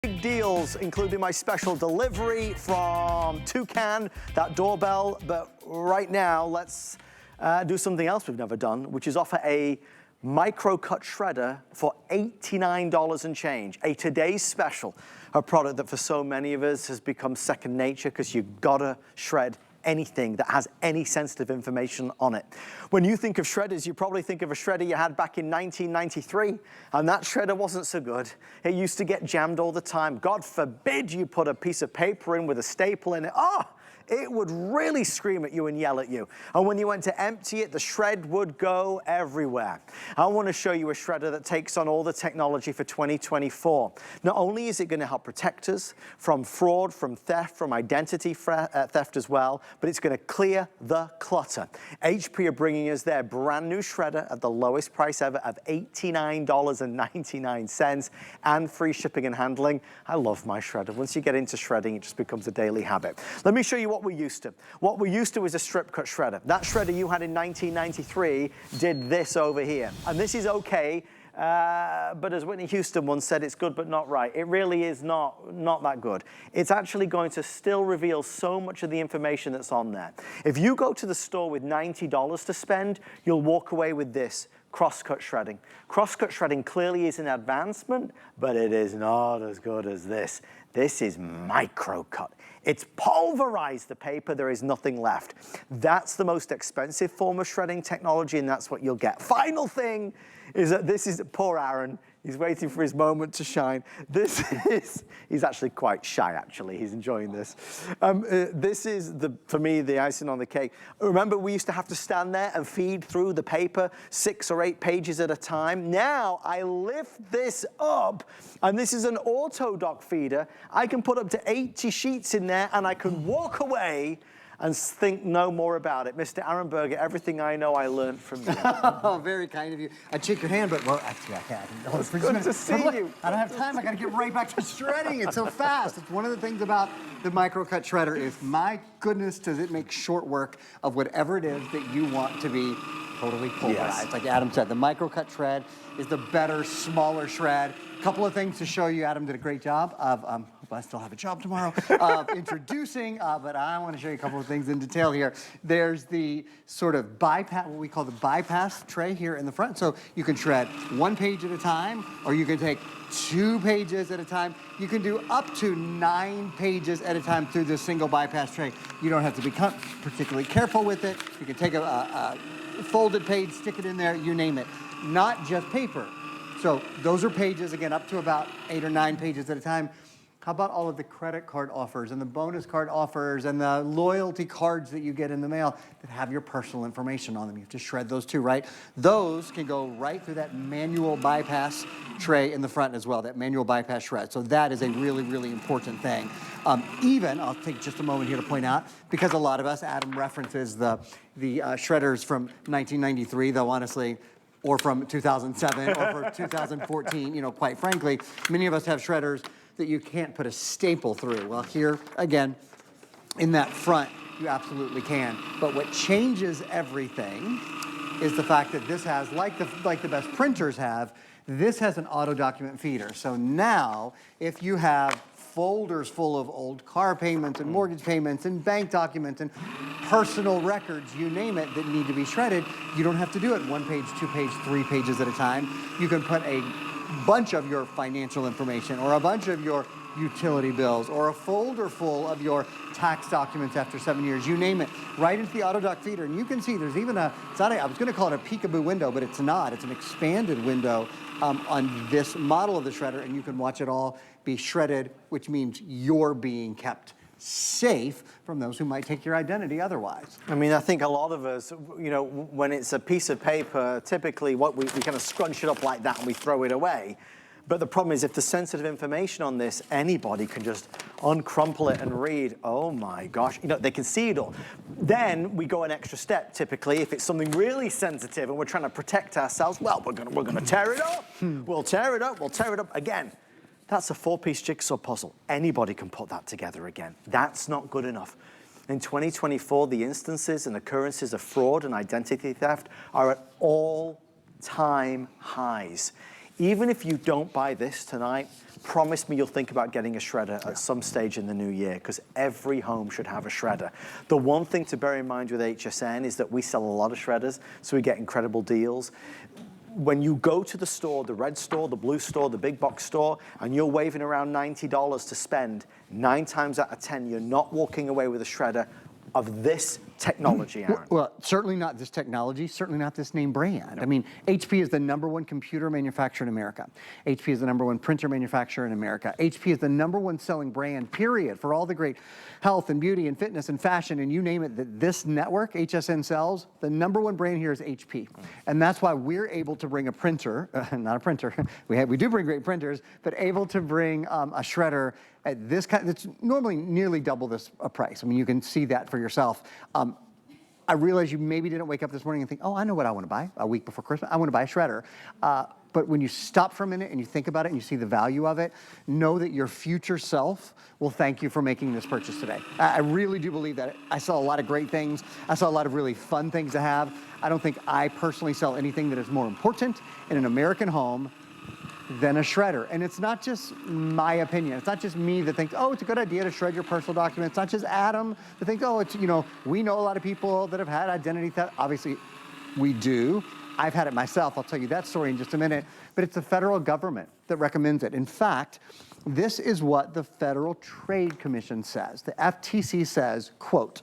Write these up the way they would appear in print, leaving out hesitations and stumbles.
Big deals, including my special delivery from Toucan, that doorbell. But right now, let's do something else we've never done, which is offer a Microcut shredder for $89 and change. A today's special, a product that for so many of us has become second nature because you've got to shred anything that has any sensitive information on it. When you think of shredders, you probably think of a shredder you had back in 1993, and that shredder wasn't so good. It used to get jammed all the time. God forbid you put a piece of paper in with a staple in it. Oh, it would really scream at you and yell at you. And when you went to empty it, the shred would go everywhere. I want to show you a shredder that takes on all the technology for 2024. Not only is it going to help protect us from fraud, from theft, from identity theft as well, but it's going to clear the clutter. HP are bringing us their brand new shredder at the lowest price ever of $89.99 and free shipping and handling. I love my shredder. Once you get into shredding, it just becomes a daily habit. Let me show you what we're used to. What we're used to is a strip cut shredder. That shredder you had in 1993 did this over here. And this is okay, but as Whitney Houston once said, it's good but not right. It really is not that good. It's actually going to still reveal so much of the information that's on there. If you go to the store with $90 to spend, you'll walk away with this. Cross-cut shredding. Cross-cut shredding clearly is an advancement, but it is not as good as this. This is Microcut. It's pulverized the paper, there is nothing left. That's the most expensive form of shredding technology, and that's what you'll get. Final thing is that this is, poor Aaron, he's waiting for his moment to shine. This is, he's actually quite shy actually, he's enjoying this. This is, for me, the icing on the cake. Remember, we used to have to stand there and feed through the paper 6 or 8 pages at a time. Now, I lift this up, and this is an auto dock feeder. I can put up to 80 sheets in there, and I can walk away and think no more about it. Mr. Arenberger, everything I know I learned from you. Oh, very kind of you. I'd shake your hand, but, well, actually I can't. It's good to see you. I don't have time. I got to get right back to shredding. It's so fast. It's one of the things about the Microcut shredder is, my goodness, does it make short work of whatever it is that you want to be totally pulverized. Yes. Like Adam said, the Microcut shred is the better, smaller shred. A couple of things to show you. Adam did a great job of, hope I still have a job tomorrow, of introducing, but I want to show you a couple of things in detail here. There's the sort of bypass, what we call the bypass tray here in the front. So you can shred 1 page at a time, or you can take 2 pages at a time. You can do up to 9 pages at a time through this single bypass tray. You don't have to be particularly careful with it. You can take a folded page, stick it in there, you name it. Not just paper. So those are pages, again, up to about 8 or 9 pages at a time. How about all of the credit card offers and the bonus card offers and the loyalty cards that you get in the mail that have your personal information on them? You have to shred those too, right? Those can go right through that manual bypass tray in the front as well, that manual bypass shred. So that is a really, really important thing. Even, I'll take just a moment here to point out, because a lot of us, Adam references the shredders from 1993, though honestly, or from 2007 or from 2014, you know, quite frankly, many of us have shredders that you can't put a staple through. Well, here, again, in that front, you absolutely can. But what changes everything is the fact that this has, like the best printers have, this has an auto document feeder. So now, if you have folders full of old car payments and mortgage payments and bank documents and personal records, you name it, that need to be shredded, you don't have to do it 1 page, 2 page, 3 pages at a time. You can put a bunch of your financial information or a bunch of your utility bills or a folder full of your tax documents after 7 years, you name it, right into the auto dock feeder. And you can see there's even I was going to call it a peekaboo window, but it's not. It's an expanded window on this model of the shredder, and you can watch it all be shredded, which means you're being kept safe from those who might take your identity otherwise. I mean, I think a lot of us, you know, when it's a piece of paper, typically we kind of scrunch it up like that and we throw it away. But the problem is, if there's sensitive information on this, anybody can just uncrumple it and read, oh my gosh, you know, they can see it all. Then we go an extra step, typically, if it's something really sensitive and we're trying to protect ourselves, well, we're gonna tear it up. We'll tear it up again. That's a 4-piece jigsaw puzzle. Anybody can put that together again. That's not good enough. In 2024, the instances and occurrences of fraud and identity theft are at all-time highs. Even if you don't buy this tonight, promise me you'll think about getting a shredder at some stage in the new year, because every home should have a shredder. The one thing to bear in mind with HSN is that we sell a lot of shredders, so we get incredible deals. When you go to the store, the red store, the blue store, the big box store, and you're waving around $90 to spend, 9 times out of 10, you're not walking away with a shredder of this technology, Aaron. Well, certainly not this technology, certainly not this name brand. No. I mean, HP is the #1 computer manufacturer in America. HP is the #1 printer manufacturer in America. HP is the #1 selling brand, period, for all the great health and beauty and fitness and fashion and you name it, that this network, HSN sells, the #1 brand here is HP. And that's why we're able to bring a printer, not a printer, we do bring great printers, but able to bring a shredder at this kind, it's normally nearly double this price. I mean, you can see that for yourself. I realize you maybe didn't wake up this morning and think, oh, I know what I want to buy a week before Christmas. I want to buy a shredder. But when you stop for a minute and you think about it and you see the value of it, know that your future self will thank you for making this purchase today. I really do believe that. I saw a lot of great things. I saw a lot of really fun things to have. I don't think I personally sell anything that is more important in an American home than a shredder. And it's not just my opinion. It's not just me that thinks, oh, it's a good idea to shred your personal documents. It's not just Adam that thinks, oh, it's, you know, we know a lot of people that have had identity theft. Obviously, we do. I've had it myself. I'll tell you that story in just a minute. But it's the federal government that recommends it. In fact, this is what the Federal Trade Commission says. The FTC says, quote,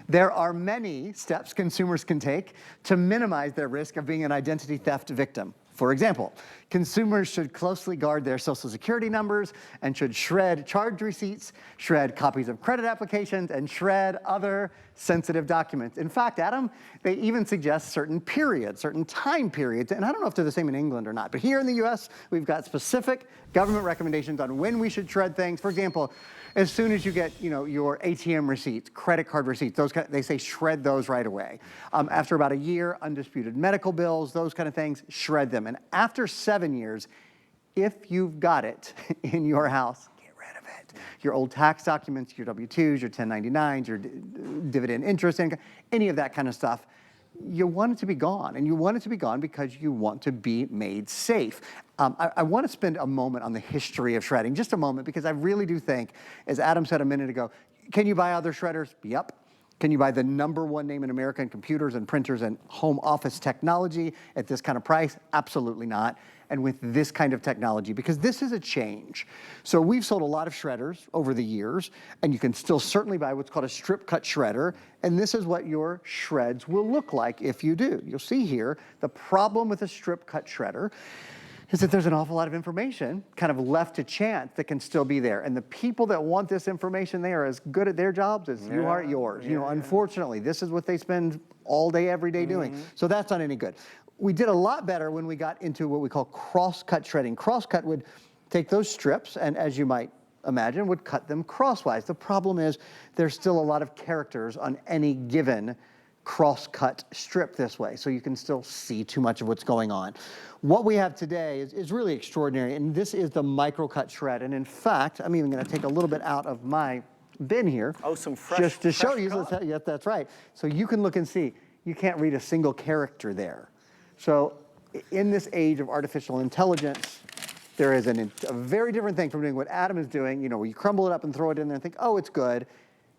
there are many steps consumers can take to minimize their risk of being an identity theft victim. For example, consumers should closely guard their social security numbers and should shred charge receipts, shred copies of credit applications, and shred other sensitive documents. In fact, Adam, they even suggest certain periods, certain time periods, and I don't know if they're the same in England or not, but here in the US, we've got specific government recommendations on when we should shred things. For example, as soon as you get, you know, your ATM receipts, credit card receipts, those kind of, they say shred those right away. After about a year, undisputed medical bills, those kind of things, shred them. And after 7 years, if you've got it in your house, get rid of it. Your old tax documents, your W-2s, your 1099s, your dividend interest income, any of that kind of stuff, you want it to be gone. And you want it to be gone because you want to be made safe. I want to spend a moment on the history of shredding, just a moment, because I really do think, as Adam said a minute ago, can you buy other shredders? Yep. Can you buy the #1 name in America in computers and printers and home office technology at this kind of price? Absolutely not. And with this kind of technology, because this is a change. So we've sold a lot of shredders over the years, and you can still certainly buy what's called a strip cut shredder, and this is what your shreds will look like if you do. You'll see here, the problem with a strip cut shredder is that there's an awful lot of information kind of left to chance that can still be there. And the people that want this information, they are as good at their jobs as you are at yours. You know, unfortunately, this is what they spend all day, every day doing. So that's not any good. We did a lot better when we got into what we call cross-cut shredding. Cross-cut would take those strips and, as you might imagine, would cut them crosswise. The problem is there's still a lot of characters on any given cross-cut strip this way, so you can still see too much of what's going on. What we have today is really extraordinary, and this is the Microcut shred. And in fact, I'm even gonna take a little bit out of my bin here. Oh, some fresh, just to show you, cut? Yes, that's right. So you can look and see, you can't read a single character there. So in this age of artificial intelligence, there is a very different thing from doing what Adam is doing, you know, where you crumble it up and throw it in there and think, oh, it's good,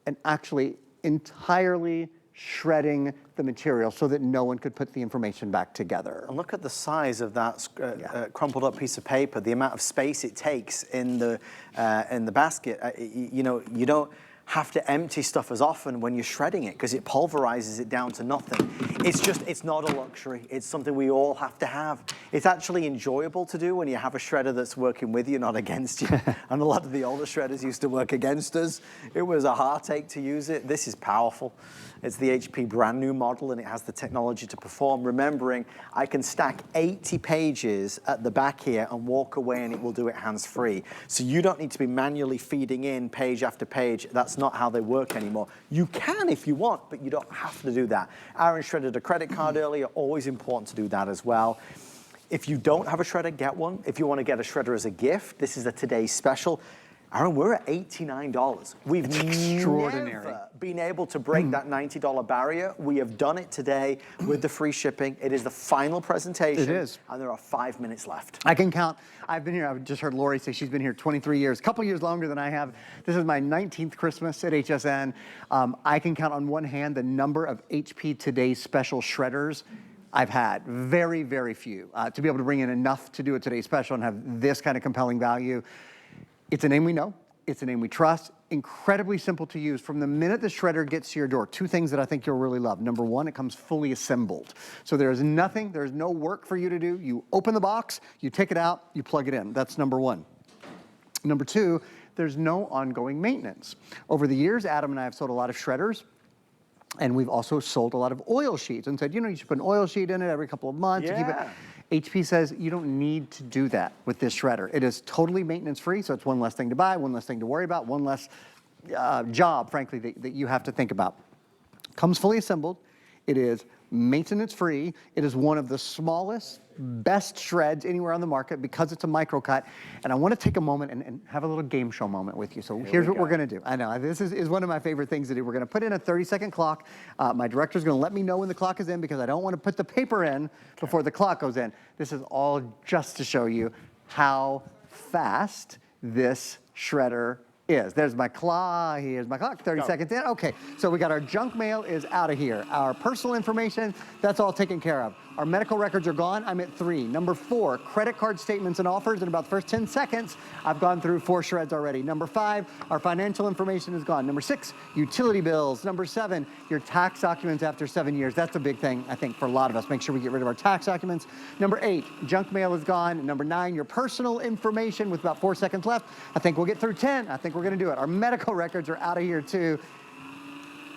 and actually entirely shredding the material so that no one could put the information back together. And look at the size of that crumpled up piece of paper, the amount of space it takes in the basket. You know, you don't have to empty stuff as often when you're shredding it because it pulverizes it down to nothing. It's not a luxury. It's something we all have to have. It's actually enjoyable to do when you have a shredder that's working with you, not against you. And a lot of the older shredders used to work against us. It was a heartache to use it. This is powerful. It's the HP brand new model and it has the technology to perform. Remembering, I can stack 80 pages at the back here and walk away and it will do it hands-free. So you don't need to be manually feeding in page after page. That's not how they work anymore. You can if you want, but you don't have to do that. Aaron shredded a credit card earlier, always important to do that as well. If you don't have a shredder, get one. If you want to get a shredder as a gift, this is a today's special. Aaron, we're at $89. We've extraordinary. never been able to break that $90 barrier. We have done it today with the free shipping. It is the final presentation. It is. And there are 5 minutes left. I can count. I've been here, I've just heard Lori say she's been here 23 years, a couple years longer than I have. This is my 19th Christmas at HSN. I can count on one hand the number of HP Today's Special shredders I've had. Very, very few. To be able to bring in enough to do a Today's Special and have this kind of compelling value. It's a name we know. It's a name we trust. Incredibly simple to use. From the minute the shredder gets to your door, 2 things that I think you'll really love. Number 1, it comes fully assembled. So there's no work for you to do. You open the box, you take it out, you plug it in. That's number 1. Number 2, there's no ongoing maintenance. Over the years, Adam and I have sold a lot of shredders. And we've also sold a lot of oil sheets and said, you should put an oil sheet in it every couple of months to keep it. HP says you don't need to do that with this shredder. It is totally maintenance free, so it's one less thing to buy, one less thing to worry about, one less job, frankly, that you have to think about. Comes fully assembled. It is maintenance free. It is one of the smallest, best shreds anywhere on the market because it's a microcut. And I want to take a moment and have a little game show moment with you. So here's what we're going to do. I know, this is one of my favorite things to do. We're going to put in a 30-second clock. My director's going to let me know when the clock is in because I don't want to put the paper in before the clock goes in. This is all just to show you how fast this shredder is. There's my clock, here's my clock, 30 seconds in. Okay, so we got our junk mail is out of here. Our personal information, that's all taken care of. Our medical records are gone, I'm at 3. Number 4, credit card statements and offers. In about the first 10 seconds, I've gone through 4 shreds already. Number 5, our financial information is gone. Number 6, utility bills. Number 7, your tax documents after 7 years. That's a big thing, I think, for a lot of us. Make sure we get rid of our tax documents. Number 8, junk mail is gone. Number 9, your personal information with about 4 seconds left. I think we'll get through 10. I think we're gonna do it. Our medical records are out of here too.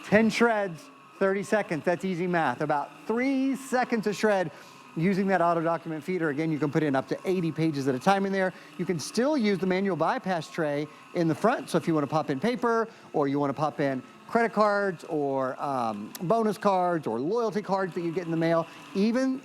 10 shreds. 30 seconds, that's easy math. About 3 seconds a shred using that auto document feeder. Again, you can put in up to 80 pages at a time in there. You can still use the manual bypass tray in the front. So if you want to pop in paper or you want to pop in credit cards or bonus cards or loyalty cards that you get in the mail, even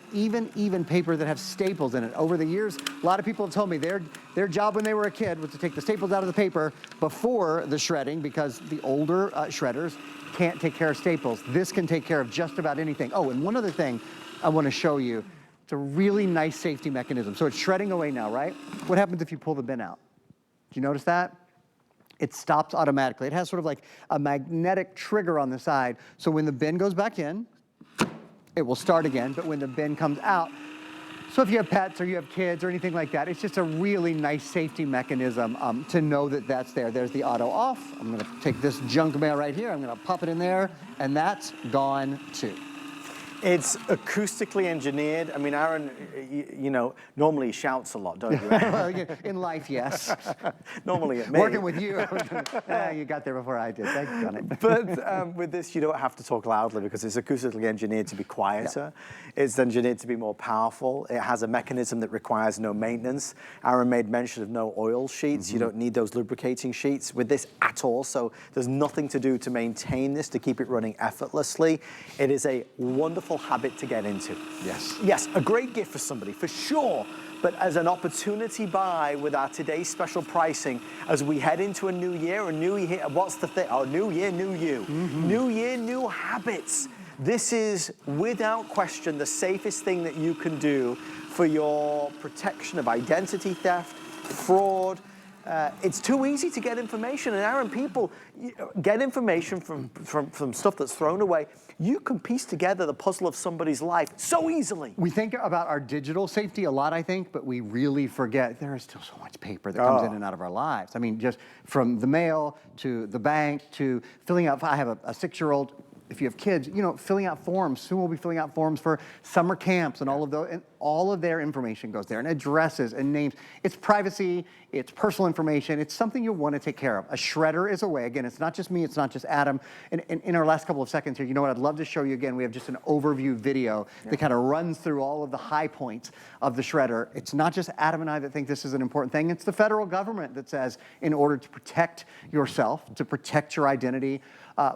paper that have staples in it. Over the years, a lot of people have told me their job when they were a kid was to take the staples out of the paper before the shredding because the older shredders can't take care of staples. This can take care of just about anything. Oh, and one other thing I want to show you. It's a really nice safety mechanism. So it's shredding away now, right? What happens if you pull the bin out? Do you notice that? It stops automatically. It has sort of like a magnetic trigger on the side. So when the bin goes back in, it will start again. But when the bin comes out, so if you have pets or you have kids or anything like that, it's just a really nice safety mechanism to know that that's there. There's the auto off. I'm gonna take this junk mail right here. I'm gonna pop it in there, and that's gone too. It's acoustically engineered. I mean, Aaron, normally he shouts a lot, don't you? Well, in life, yes. Normally at me. Working with you, you got there before I did. Thank you, Johnny. But with this, you don't have to talk loudly because it's acoustically engineered to be quieter. Yeah. It's engineered to be more powerful. It has a mechanism that requires no maintenance. Aaron made mention of no oil sheets. You don't need those lubricating sheets with this at all. So there's nothing to do to maintain this, to keep it running effortlessly. It is a wonderful habit to get into. Yes. Yes, a great gift for somebody, for sure. But as an opportunity buy with our today's special pricing, as we head into a new year, what's the thing? Oh, new year, new you. New year, new habits. This is, without question, the safest thing that you can do for your protection of identity theft, fraud. It's too easy to get information, and Aaron, people get information from stuff that's thrown away. You can piece together the puzzle of somebody's life so easily. We think about our digital safety a lot, I think, but we really forget there is still so much paper that comes in and out of our lives. I mean, just from the mail to the bank to filling out, I have a 6-year-old. If you have kids, filling out forms. Soon we'll be filling out forms for summer camps and all of those, and all of their information goes there, and addresses and names. It's privacy, it's personal information, it's something you'll want to take care of. A shredder is a way. Again, it's not just me, it's not just Adam. And in our last couple of seconds here, you know what I'd love to show you again? We have just an overview video that kind of runs through all of the high points of the shredder. It's not just Adam and I that think this is an important thing. It's the federal government that says in order to protect yourself, to protect your identity,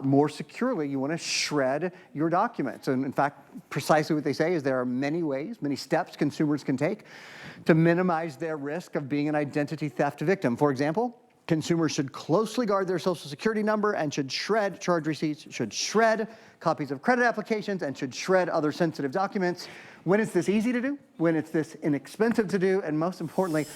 more securely, you want to shred your documents. And in fact, precisely what they say is there are many ways, many steps consumers can take to minimize their risk of being an identity theft victim. For example, Consumers should closely guard their social security number and should shred charge receipts, should shred copies of credit applications, and should shred other sensitive documents. When it's this easy to do, when it's this inexpensive to do, and most importantly,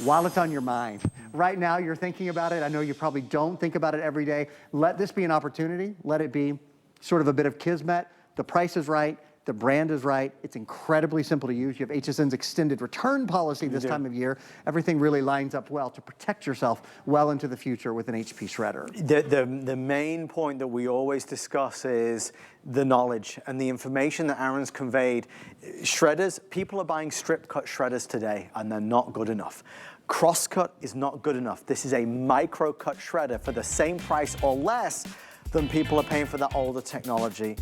while it's on your mind. Right now, you're thinking about it. I know you probably don't think about it every day. Let this be an opportunity. Let it be sort of a bit of kismet. The price is right. The brand is right. It's incredibly simple to use. You have HSN's extended return policy this time of year. Everything really lines up well to protect yourself well into the future with an HP shredder. The main point that we always discuss is the knowledge and the information that Aaron's conveyed. Shredders, people are buying strip cut shredders today, and they're not good enough. Crosscut is not good enough. This is a micro cut shredder for the same price or less than people are paying for that older technology.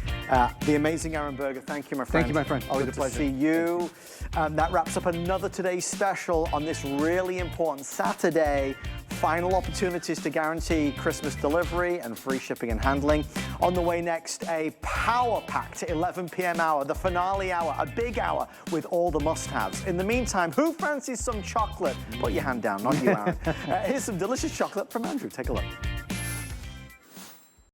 The amazing Aaron Berger, thank you, my friend. Thank you, my friend. Always Good a pleasure. to see you. That wraps up another Today's Special on this really important Saturday. Final opportunities to guarantee Christmas delivery and free shipping and handling. On the way next, a power-packed 11 p.m. hour, the finale hour, a big hour with all the must-haves. In the meantime, who fancies some chocolate? Put your hand down, not you, Aaron. Here's some delicious chocolate from Andrew. Take a look.